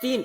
3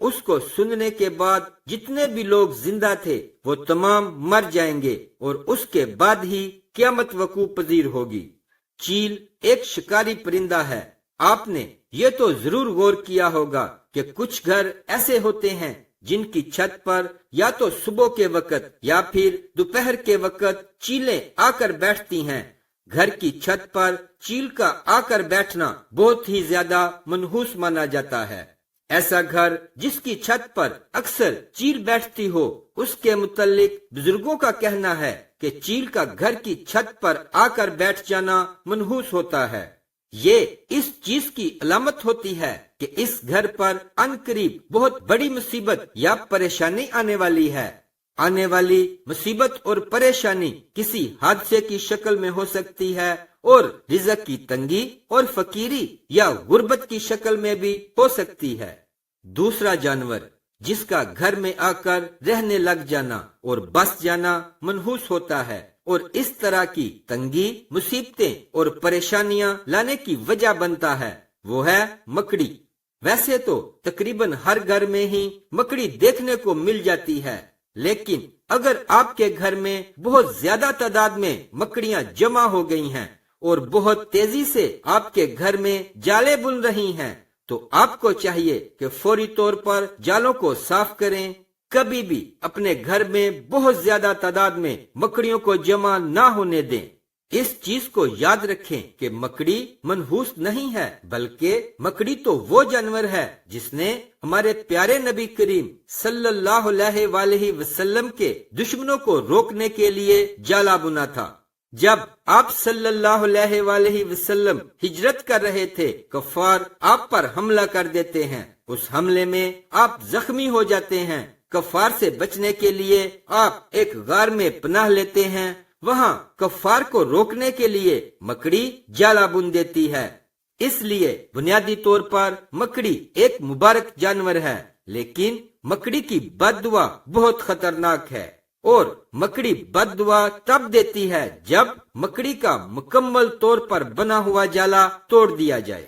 اس کو سننے کے بعد جتنے بھی لوگ زندہ تھے وہ تمام مر جائیں گے اور اس کے بعد ہی قیامت وقوع پذیر ہوگی۔ چیل ایک شکاری پرندہ ہے۔ آپ نے یہ تو ضرور غور کیا ہوگا کہ کچھ گھر ایسے ہوتے ہیں جن کی چھت پر یا تو صبح کے وقت یا پھر دوپہر کے وقت چیلیں آ کر بیٹھتی ہیں۔ گھر کی چھت پر چیل کا آ کر بیٹھنا بہت ہی زیادہ منحوس مانا جاتا ہے۔ ایسا گھر جس کی چھت پر اکثر چیل بیٹھتی ہو، اس کے متعلق بزرگوں کا کہنا ہے کہ چیل کا گھر کی چھت پر آ کر بیٹھ جانا منحوس ہوتا ہے۔ یہ اس چیز کی علامت ہوتی ہے کہ اس گھر پر ان قریب بہت بڑی مصیبت یا پریشانی آنے والی ہے۔ آنے والی مصیبت اور پریشانی کسی حادثے کی شکل میں ہو سکتی ہے اور رزق کی تنگی اور فقیری یا غربت کی شکل میں بھی ہو سکتی ہے۔ دوسرا جانور جس کا گھر میں آ کر رہنے لگ جانا اور بس جانا منحوس ہوتا ہے اور اس طرح کی تنگی، مصیبتیں اور پریشانیاں لانے کی وجہ بنتا ہے، وہ ہے مکڑی۔ ویسے تو تقریباً ہر گھر میں ہی مکڑی دیکھنے کو مل جاتی ہے، لیکن اگر آپ کے گھر میں بہت زیادہ تعداد میں مکڑیاں جمع ہو گئی ہیں اور بہت تیزی سے آپ کے گھر میں جالے بن رہی ہیں تو آپ کو چاہیے کہ فوری طور پر جالوں کو صاف کریں۔ کبھی بھی اپنے گھر میں بہت زیادہ تعداد میں مکڑیوں کو جمع نہ ہونے دیں۔ اس چیز کو یاد رکھیں کہ مکڑی منحوس نہیں ہے، بلکہ مکڑی تو وہ جانور ہے جس نے ہمارے پیارے نبی کریم صلی اللہ علیہ وآلہ وسلم کے دشمنوں کو روکنے کے لیے جالا بنا تھا۔ جب آپ صلی اللہ علیہ وآلہ وسلم ہجرت کر رہے تھے، کفار آپ پر حملہ کر دیتے ہیں۔ اس حملے میں آپ زخمی ہو جاتے ہیں۔ کفار سے بچنے کے لیے آپ ایک غار میں پناہ لیتے ہیں۔ وہاں کفار کو روکنے کے لیے مکڑی جالا بن دیتی ہے۔ اس لیے بنیادی طور پر مکڑی ایک مبارک جانور ہے، لیکن مکڑی کی بد دعا بہت خطرناک ہے، اور مکڑی بد دعا تب دیتی ہے جب مکڑی کا مکمل طور پر بنا ہوا جالا توڑ دیا جائے۔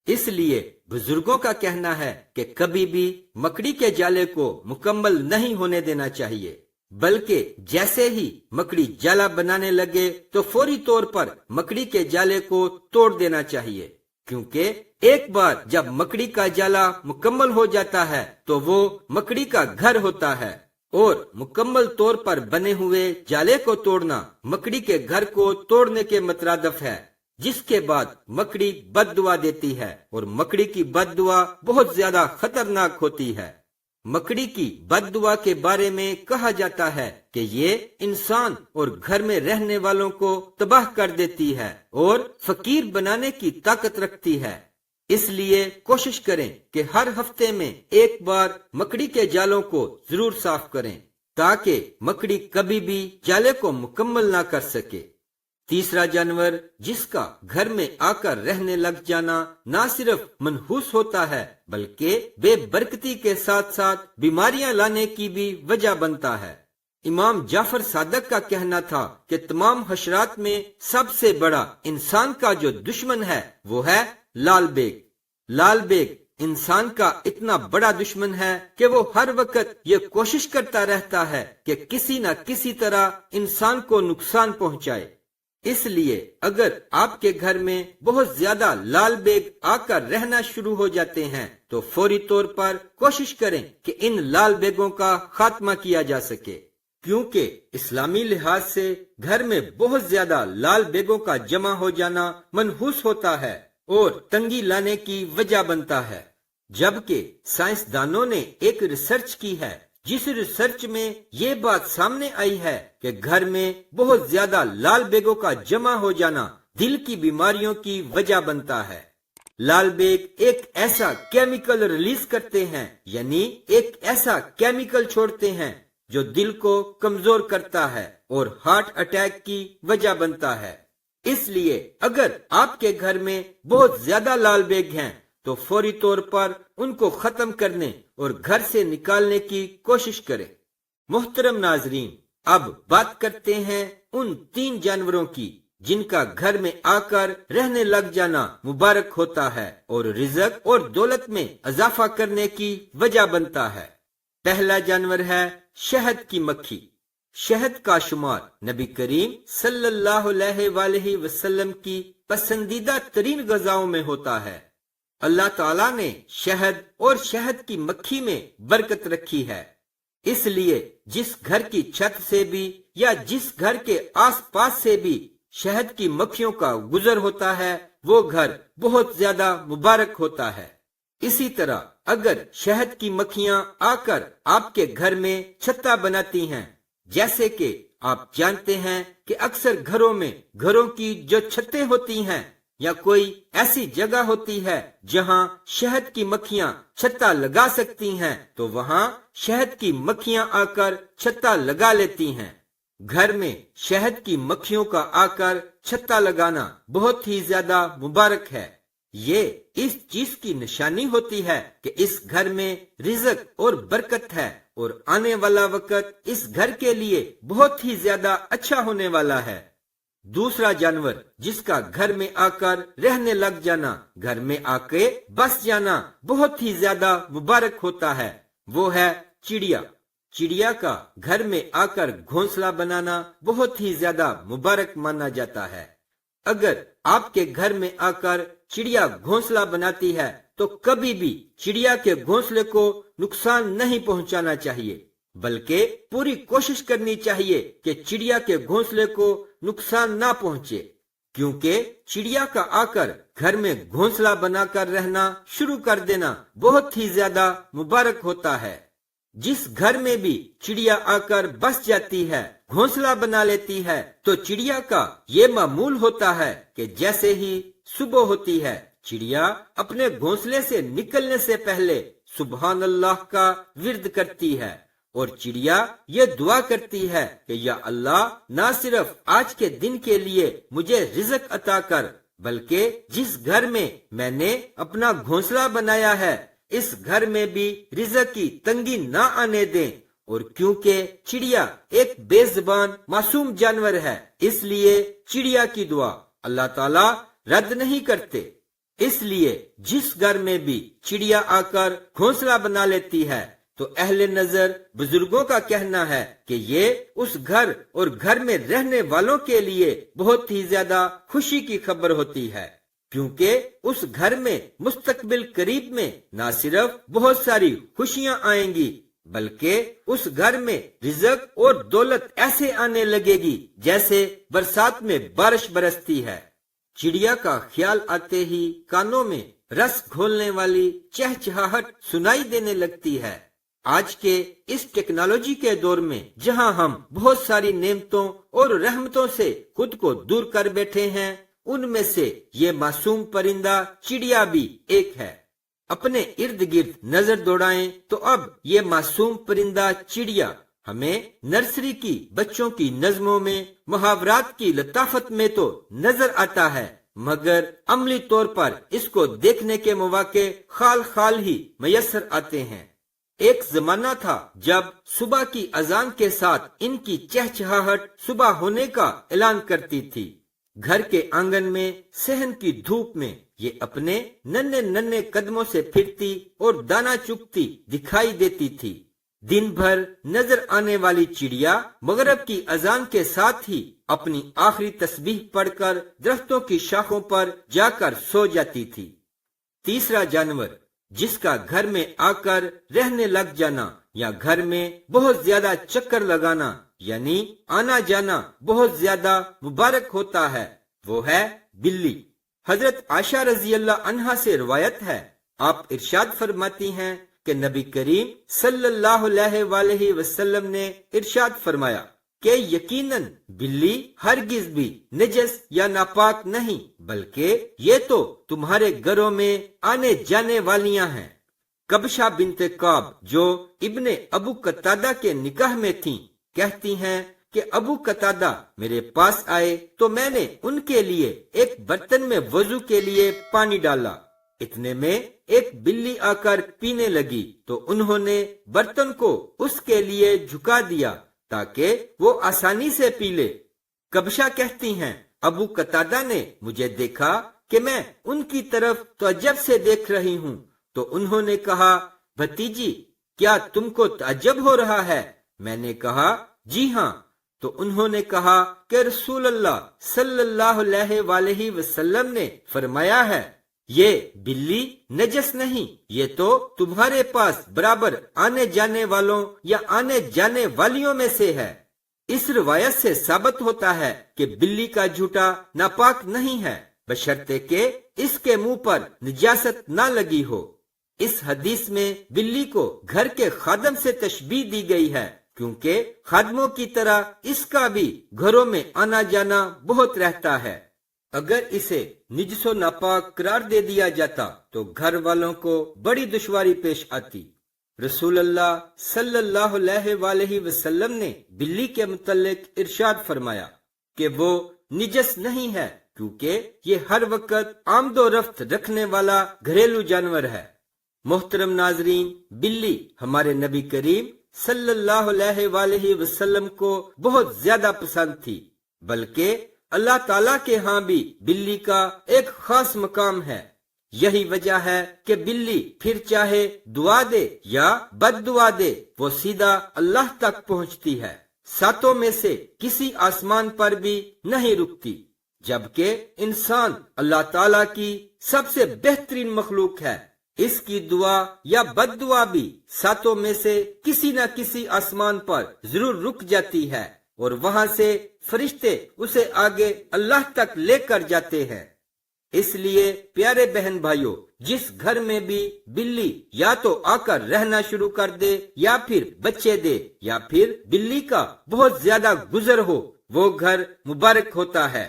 اس لیے بزرگوں کا کہنا ہے کہ کبھی بھی مکڑی کے جالے کو مکمل نہیں ہونے دینا چاہیے، بلکہ جیسے ہی مکڑی جالا بنانے لگے تو فوری طور پر مکڑی کے جالے کو توڑ دینا چاہیے، کیونکہ ایک بار جب مکڑی کا جالا مکمل ہو جاتا ہے تو وہ مکڑی کا گھر ہوتا ہے، اور مکمل طور پر بنے ہوئے جالے کو توڑنا مکڑی کے گھر کو توڑنے کے مترادف ہے، جس کے بعد مکڑی بد دعا دیتی ہے، اور مکڑی کی بد دعا بہت زیادہ خطرناک ہوتی ہے۔ مکڑی کی بد دعا کے بارے میں کہا جاتا ہے کہ یہ انسان اور گھر میں رہنے والوں کو تباہ کر دیتی ہے اور فقیر بنانے کی طاقت رکھتی ہے۔ اس لیے کوشش کریں کہ ہر ہفتے میں ایک بار مکڑی کے جالوں کو ضرور صاف کریں، تاکہ مکڑی کبھی بھی جالے کو مکمل نہ کر سکے۔ تیسرا جانور جس کا گھر میں آ کر رہنے لگ جانا نہ صرف منحوس ہوتا ہے بلکہ بے برکتی کے ساتھ ساتھ بیماریاں لانے کی بھی وجہ بنتا ہے۔ امام جعفر صادق کا کہنا تھا کہ تمام حشرات میں سب سے بڑا انسان کا جو دشمن ہے وہ ہے لال بیگ۔ لال بیگ انسان کا اتنا بڑا دشمن ہے کہ وہ ہر وقت یہ کوشش کرتا رہتا ہے کہ کسی نہ کسی طرح انسان کو نقصان پہنچائے۔ اس لیے اگر آپ کے گھر میں بہت زیادہ لال بیگ آ کر رہنا شروع ہو جاتے ہیں تو فوری طور پر کوشش کریں کہ ان لال بیگوں کا خاتمہ کیا جا سکے، کیونکہ اسلامی لحاظ سے گھر میں بہت زیادہ لال بیگوں کا جمع ہو جانا منحوس ہوتا ہے اور تنگی لانے کی وجہ بنتا ہے۔ جبکہ سائنسدانوں نے ایک ریسرچ کی ہے جس ریسرچ میں یہ بات سامنے آئی ہے کہ گھر میں بہت زیادہ لال بیگوں کا جمع ہو جانا دل کی بیماریوں کی وجہ بنتا ہے۔ لال بیگ ایک ایسا کیمیکل ریلیز کرتے ہیں، یعنی ایک ایسا کیمیکل چھوڑتے ہیں جو دل کو کمزور کرتا ہے اور ہارٹ اٹیک کی وجہ بنتا ہے۔ اس لیے اگر آپ کے گھر میں بہت زیادہ لال بیگ ہیں تو فوری طور پر ان کو ختم کرنے اور گھر سے نکالنے کی کوشش کریں۔ محترم ناظرین، اب بات کرتے ہیں ان 3 جانوروں کی جن کا گھر میں آ کر رہنے لگ جانا مبارک ہوتا ہے اور رزق اور دولت میں اضافہ کرنے کی وجہ بنتا ہے۔ پہلا جانور ہے شہد کی مکھی۔ شہد کا شمار نبی کریم صلی اللہ علیہ وآلہ وسلم کی پسندیدہ ترین غذاؤں میں ہوتا ہے۔ اللہ تعالیٰ نے شہد اور شہد کی مکھی میں برکت رکھی ہے، اس لیے جس گھر کی چھت سے بھی یا جس گھر کے آس پاس سے بھی شہد کی مکھیوں کا گزر ہوتا ہے وہ گھر بہت زیادہ مبارک ہوتا ہے۔ اسی طرح اگر شہد کی مکھیاں آ کر آپ کے گھر میں چھتا بناتی ہیں، جیسے کہ آپ جانتے ہیں کہ اکثر گھروں میں گھروں کی جو چھتیں ہوتی ہیں یا کوئی ایسی جگہ ہوتی ہے جہاں شہد کی مکھیاں چھتا لگا سکتی ہیں تو وہاں شہد کی مکھیاں آ کر چھتا لگا لیتی ہیں۔ گھر میں شہد کی مکھیوں کا آ کر چھتا لگانا بہت ہی زیادہ مبارک ہے۔ یہ اس چیز کی نشانی ہوتی ہے کہ اس گھر میں رزق اور برکت ہے اور آنے والا وقت اس گھر کے لیے بہت ہی زیادہ اچھا ہونے والا ہے۔ دوسرا جانور جس کا گھر میں آ کر رہنے لگ جانا، گھر میں آ کے بس جانا بہت ہی زیادہ مبارک ہوتا ہے، وہ ہے چڑیا۔ چڑیا کا گھر میں آ کر گھونسلہ بنانا بہت ہی زیادہ مبارک مانا جاتا ہے۔ اگر آپ کے گھر میں آ کر چڑیا گھونسلہ بناتی ہے تو کبھی بھی چڑیا کے گھونسلے کو نقصان نہیں پہنچانا چاہیے، بلکہ پوری کوشش کرنی چاہیے کہ چڑیا کے گھونسلے کو نقصان نہ پہنچے، کیونکہ چڑیا کا آ کر گھر میں گھونسلہ بنا کر رہنا شروع کر دینا بہت ہی زیادہ مبارک ہوتا ہے۔ جس گھر میں بھی چڑیا آ کر بس جاتی ہے، گھونسلہ بنا لیتی ہے، تو چڑیا کا یہ معمول ہوتا ہے کہ جیسے ہی صبح ہوتی ہے چڑیا اپنے گھونسلے سے نکلنے سے پہلے سبحان اللہ کا ورد کرتی ہے اور چڑیا یہ دعا کرتی ہے کہ یا اللہ نہ صرف آج کے دن کے لیے مجھے رزق عطا کر، بلکہ جس گھر میں میں نے اپنا گھونسلہ بنایا ہے اس گھر میں بھی رزق کی تنگی نہ آنے دیں۔ اور کیونکہ چڑیا ایک بے زبان معصوم جانور ہے، اس لیے چڑیا کی دعا اللہ تعالی رد نہیں کرتے۔ اس لیے جس گھر میں بھی چڑیا آ کر گھونسلہ بنا لیتی ہے تو اہل نظر بزرگوں کا کہنا ہے کہ یہ اس گھر اور گھر میں رہنے والوں کے لیے بہت ہی زیادہ خوشی کی خبر ہوتی ہے، کیونکہ اس گھر میں مستقبل قریب میں نہ صرف بہت ساری خوشیاں آئیں گی بلکہ اس گھر میں رزق اور دولت ایسے آنے لگے گی جیسے برسات میں بارش برستی ہے۔ چڑیا کا خیال آتے ہی کانوں میں رس گھولنے والی چہچہاہٹ سنائی دینے لگتی ہے۔ آج کے اس ٹیکنالوجی کے دور میں جہاں ہم بہت ساری نعمتوں اور رحمتوں سے خود کو دور کر بیٹھے ہیں، ان میں سے یہ معصوم پرندہ چڑیا بھی ایک ہے۔ اپنے ارد گرد نظر دوڑائیں تو اب یہ معصوم پرندہ چڑیا ہمیں نرسری کی بچوں کی نظموں میں محاورات کی لطافت میں تو نظر آتا ہے، مگر عملی طور پر اس کو دیکھنے کے مواقع خال خال ہی میسر آتے ہیں۔ ایک زمانہ تھا جب صبح کی اذان کے ساتھ ان کی چہچہاہٹ صبح ہونے کا اعلان کرتی تھی۔ گھر کے آنگن میں صحن کی دھوپ میں یہ اپنے ننھے ننھے قدموں سے پھرتی اور دانا چگتی دکھائی دیتی تھی۔ دن بھر نظر آنے والی چڑیا مغرب کی اذان کے ساتھ ہی اپنی آخری تسبیح پڑھ کر درختوں کی شاخوں پر جا کر سو جاتی تھی۔ تیسرا جانور جس کا گھر میں آ کر رہنے لگ جانا یا گھر میں بہت زیادہ چکر لگانا یعنی آنا جانا بہت زیادہ مبارک ہوتا ہے، وہ ہے بلی۔ حضرت عائشہ رضی اللہ عنہا سے روایت ہے، آپ ارشاد فرماتی ہیں کہ نبی کریم صلی اللہ علیہ وآلہ وسلم نے ارشاد فرمایا کہ یقیناً بلی ہرگز بھی نجس یا ناپاک نہیں، بلکہ یہ تو تمہارے گھروں میں آنے جانے والیاں ہیں۔ کبشہ بنت کعب جو ابن ابو قتادہ کے نکاح میں تھیں کہتی ہیں کہ ابو قتادہ میرے پاس آئے تو میں نے ان کے لیے ایک برتن میں وضو کے لیے پانی ڈالا، اتنے میں ایک بلی آ کر پینے لگی تو انہوں نے برتن کو اس کے لیے جھکا دیا تاکہ وہ آسانی سے پی لے۔ کبشہ کہتی ہیں ابو قتادہ نے مجھے دیکھا کہ میں ان کی طرف تعجب سے دیکھ رہی ہوں تو انہوں نے کہا، بھتیجی کیا تم کو تعجب ہو رہا ہے؟ میں نے کہا، جی ہاں۔ تو انہوں نے کہا کہ رسول اللہ صلی اللہ علیہ وآلہ وسلم نے فرمایا ہے، یہ بلی نجس نہیں، یہ تو تمہارے پاس برابر آنے جانے والوں یا آنے جانے والیوں میں سے ہے۔ اس روایت سے ثابت ہوتا ہے کہ بلی کا جھوٹا ناپاک نہیں ہے، بشرطے کہ اس کے منہ پر نجاست نہ لگی ہو۔ اس حدیث میں بلی کو گھر کے خادم سے تشبیہ دی گئی ہے، کیونکہ خادموں کی طرح اس کا بھی گھروں میں آنا جانا بہت رہتا ہے۔ اگر اسے نجس و ناپاک قرار دے دیا جاتا تو گھر والوں کو بڑی دشواری پیش آتی۔ رسول اللہ صلی اللہ علیہ وآلہ وسلم نے بلی کے متعلق ارشاد فرمایا کہ وہ نجس نہیں ہے، کیونکہ یہ ہر وقت آمد و رفت رکھنے والا گھریلو جانور ہے۔ محترم ناظرین، بلی ہمارے نبی کریم صلی اللہ علیہ وآلہ وسلم کو بہت زیادہ پسند تھی، بلکہ اللہ تعالیٰ کے ہاں بھی بلی کا ایک خاص مقام ہے۔ یہی وجہ ہے کہ بلی پھر چاہے دعا دے یا بد دعا دے، وہ سیدھا اللہ تک پہنچتی ہے، ساتوں میں سے کسی آسمان پر بھی نہیں رکتی، جبکہ انسان اللہ تعالیٰ کی سب سے بہترین مخلوق ہے۔ اس کی دعا یا بد دعا بھی ساتوں میں سے کسی نہ کسی آسمان پر ضرور رک جاتی ہے، اور وہاں سے فرشتے اسے آگے اللہ تک لے کر جاتے ہیں۔ اس لیے پیارے بہن بھائیوں، جس گھر میں بھی بلی یا تو آ کر رہنا شروع کر دے یا پھر بچے دے یا پھر بلی کا بہت زیادہ گزر ہو، وہ گھر مبارک ہوتا ہے۔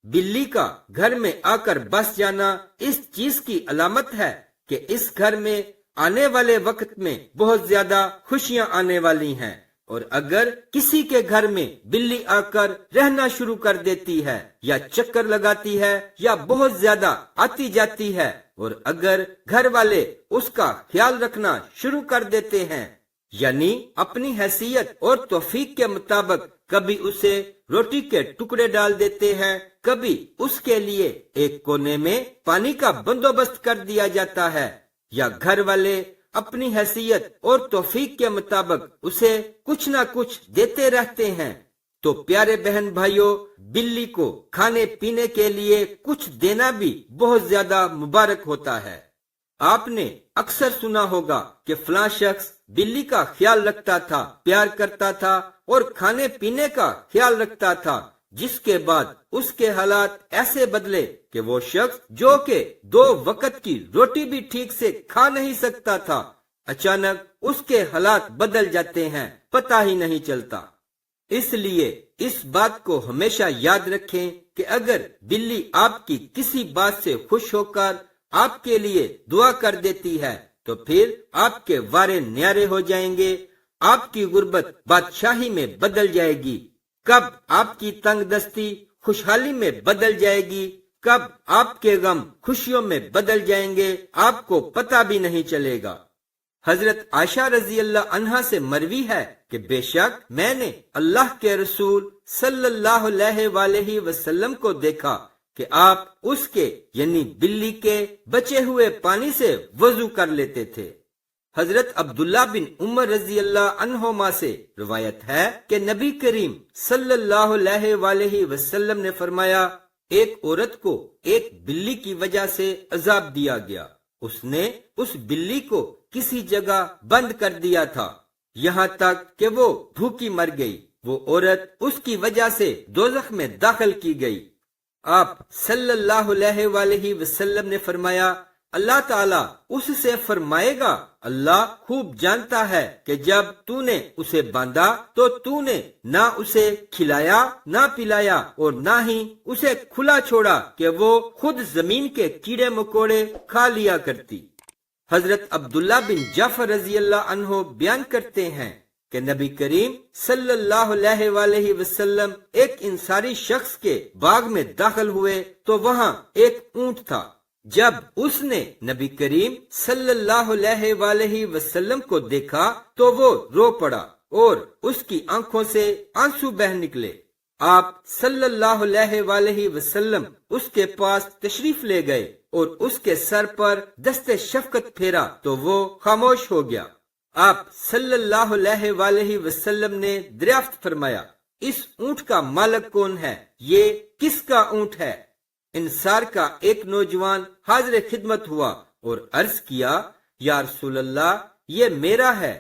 بلی کا گھر میں آ کر بس جانا اس چیز کی علامت ہے کہ اس گھر میں آنے والے وقت میں بہت زیادہ خوشیاں آنے والی ہیں، اور اگر کسی کے گھر میں بلی آ کر رہنا شروع کر دیتی ہے یا چکر لگاتی ہے یا بہت زیادہ آتی جاتی ہے، اور اگر گھر والے اس کا خیال رکھنا شروع کر دیتے ہیں، یعنی اپنی حیثیت اور توفیق کے مطابق کبھی اسے روٹی کے ٹکڑے ڈال دیتے ہیں، کبھی اس کے لیے ایک کونے میں پانی کا بندوبست کر دیا جاتا ہے، یا گھر والے اپنی حیثیت اور توفیق کے مطابق اسے کچھ نہ کچھ دیتے رہتے ہیں، تو پیارے بہن بھائیوں، بلی کو کھانے پینے کے لیے کچھ دینا بھی بہت زیادہ مبارک ہوتا ہے۔ آپ نے اکثر سنا ہوگا کہ فلاں شخص بلی کا خیال رکھتا تھا، پیار کرتا تھا اور کھانے پینے کا خیال رکھتا تھا، جس کے بعد اس کے حالات ایسے بدلے کہ وہ شخص جو کہ 2 وقت کی روٹی بھی ٹھیک سے کھا نہیں سکتا تھا، اچانک اس کے حالات بدل جاتے ہیں، پتہ ہی نہیں چلتا۔ اس لیے اس بات کو ہمیشہ یاد رکھیں کہ اگر بلی آپ کی کسی بات سے خوش ہو کر آپ کے لیے دعا کر دیتی ہے تو پھر آپ کے وارے نیارے ہو جائیں گے، آپ کی غربت بادشاہی میں بدل جائے گی، کب آپ کی تنگ دستی خوشحالی میں بدل جائے گی، کب آپ کے غم خوشیوں میں بدل جائیں گے، آپ کو پتہ بھی نہیں چلے گا۔ حضرت عائشہ رضی اللہ عنہا سے مروی ہے کہ بے شک میں نے اللہ کے رسول صلی اللہ علیہ وآلہ وسلم کو دیکھا کہ آپ اس کے یعنی بلی کے بچے ہوئے پانی سے وضو کر لیتے تھے۔ حضرت عبداللہ بن عمر رضی اللہ عنہما سے روایت ہے کہ نبی کریم صلی اللہ علیہ وآلہ وسلم نے فرمایا، ایک عورت کو ایک بلی کی وجہ سے عذاب دیا گیا، اس نے اس بلی کو کسی جگہ بند کر دیا تھا یہاں تک کہ وہ بھوکی مر گئی، وہ عورت اس کی وجہ سے دوزخ میں داخل کی گئی۔ آپ صلی اللہ علیہ وآلہ وسلم نے فرمایا، اللہ تعالیٰ اس سے فرمائے گا، اللہ خوب جانتا ہے کہ جب تو نے اسے باندھا تو تو نے نہ اسے کھلایا نہ پلایا اور نہ ہی اسے کھلا چھوڑا کہ وہ خود زمین کے کیڑے مکوڑے کھا لیا کرتی۔ حضرت عبداللہ بن جعفر رضی اللہ عنہ بیان کرتے ہیں کہ نبی کریم صلی اللہ علیہ وآلہ وسلم ایک انصاری شخص کے باغ میں داخل ہوئے تو وہاں ایک اونٹ تھا۔ جب اس نے نبی کریم صلی اللہ علیہ وآلہ وسلم کو دیکھا تو وہ رو پڑا اور اس کی آنکھوں سے آنسو بہہ نکلے۔ آپ صلی اللہ علیہ وآلہ وسلم اس کے پاس تشریف لے گئے اور اس کے سر پر دست شفقت پھیرا تو وہ خاموش ہو گیا۔ آپ صلی اللہ علیہ وآلہ وسلم نے دریافت فرمایا، اس اونٹ کا مالک کون ہے؟ یہ کس کا اونٹ ہے؟ انصار کا ایک نوجوان حاضر خدمت ہوا اور عرض کیا، یا رسول اللہ، یہ میرا ہے۔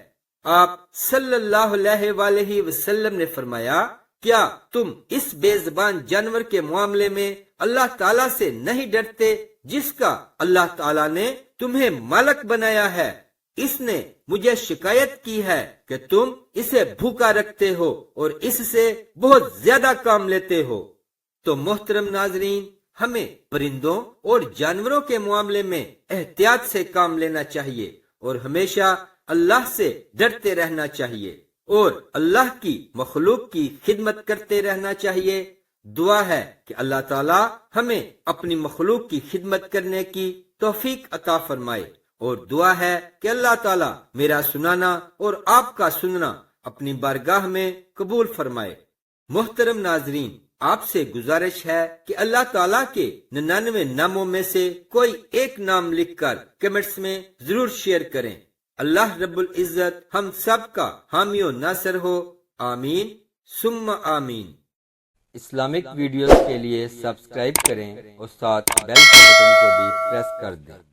آپ صلی اللہ علیہ وآلہ وسلم نے فرمایا، کیا تم اس بے زبان جانور کے معاملے میں اللہ تعالیٰ سے نہیں ڈرتے جس کا اللہ تعالیٰ نے تمہیں مالک بنایا ہے؟ اس نے مجھے شکایت کی ہے کہ تم اسے بھوکا رکھتے ہو اور اس سے بہت زیادہ کام لیتے ہو۔ تو محترم ناظرین، ہمیں پرندوں اور جانوروں کے معاملے میں احتیاط سے کام لینا چاہیے اور ہمیشہ اللہ سے ڈرتے رہنا چاہیے اور اللہ کی مخلوق کی خدمت کرتے رہنا چاہیے۔ دعا ہے کہ اللہ تعالی ہمیں اپنی مخلوق کی خدمت کرنے کی توفیق عطا فرمائے، اور دعا ہے کہ اللہ تعالی میرا سنانا اور آپ کا سننا اپنی بارگاہ میں قبول فرمائے۔ محترم ناظرین، آپ سے گزارش ہے کہ اللہ تعالیٰ کے 99 ناموں میں سے کوئی ایک نام لکھ کر کمنٹس میں ضرور شیئر کریں۔ اللہ رب العزت ہم سب کا حامی و ناصر ہو، آمین ثم آمین۔ اسلامک ویڈیوز کے لیے سبسکرائب کریں اور ساتھ بیل کے بٹن کو بھی پریس کر دیں۔